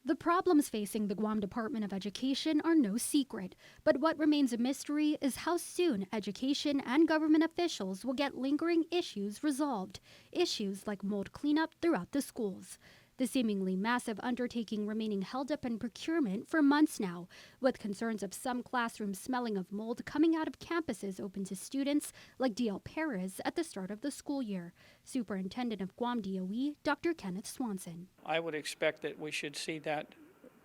The problems facing the Guam Department of Education are no secret, but what remains a mystery is how soon education and government officials will get lingering issues resolved, issues like mold cleanup throughout the schools. The seemingly massive undertaking remaining held up in procurement for months now, with concerns of some classrooms smelling of mold coming out of campuses open to students like D.L. Perez at the start of the school year. Superintendent of Guam DOE, Dr. Kenneth Swanson. I would expect that we should see that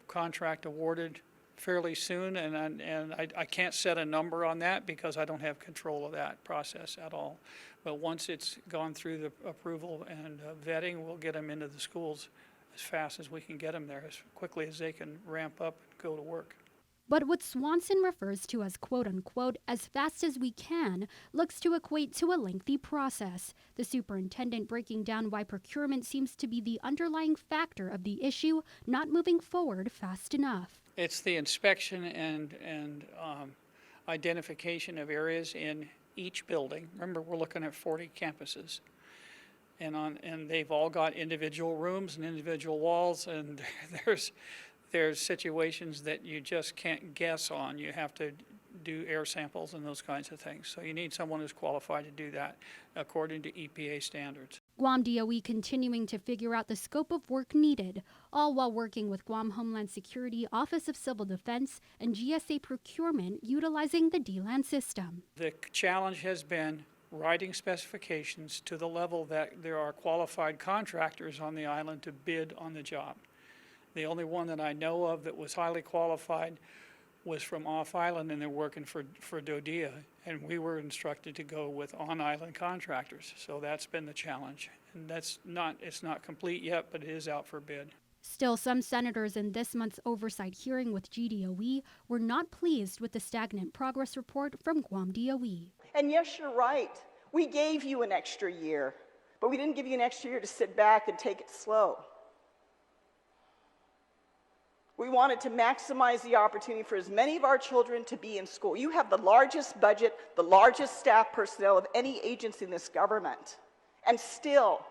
contract awarded fairly soon, and I can't set a number on that because I don't have control of that process at all. But once it's gone through the approval and vetting, we'll get them into the schools as fast as we can get them there, as quickly as they can ramp up and go to work. But what Swanson refers to as quote-unquote as fast as we can looks to equate to a lengthy process. The superintendent breaking down why procurement seems to be the underlying factor of the issue not moving forward fast enough. It's the inspection and identification of areas in each building. Remember, we're looking at 40 campuses. And they've all got individual rooms and individual walls, and there's situations that you just can't guess on. You have to do air samples and those kinds of things. So you need someone who's qualified to do that according to EPA standards. Guam DOE continuing to figure out the scope of work needed, all while working with Guam Homeland Security, Office of Civil Defense, and GSA procurement utilizing the DLAN system. The challenge has been writing specifications to the level that there are qualified contractors on the island to bid on the job. The only one that I know of that was highly qualified was from off-island, and they're working for DOE, and we were instructed to go with on-island contractors. So that's been the challenge, and it's not complete yet, but it is out for bid. Still, some senators in this month's oversight hearing with GDOE were not pleased with the stagnant progress report from Guam DOE. And yes, you're right. We gave you an extra year, but we didn't give you an extra year to sit back and take it slow. We wanted to maximize the opportunity for as many of our children to be in school. You have the largest budget, the largest staff personnel of any agency in this government. And still,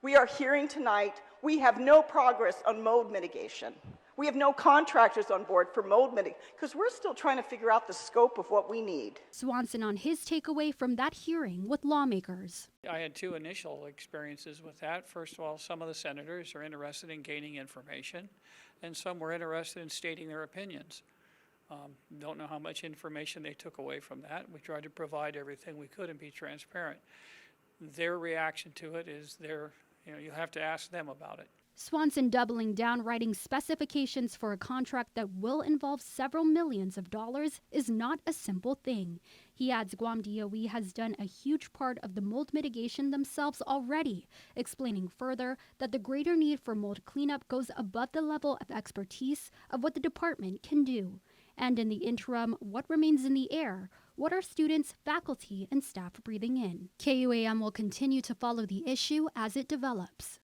we are hearing tonight, we have no progress on mold mitigation. We have no contractors on board for mold mitigation because we're still trying to figure out the scope of what we need. Swanson on his takeaway from that hearing with lawmakers. I had two initial experiences with that. First of all, some of the senators are interested in gaining information, and some were interested in stating their opinions. Don't know how much information they took away from that. We tried to provide everything we could and be transparent. Their reaction to it is you have to ask them about it. Swanson doubling down, writing specifications for a contract that will involve several millions of dollars is not a simple thing. He adds Guam DOE has done a huge part of the mold mitigation themselves already, explaining further that the greater need for mold cleanup goes above the level of expertise of what the department can do. And in the interim, what remains in the air? What are students, faculty, and staff breathing in? KUAM will continue to follow the issue as it develops.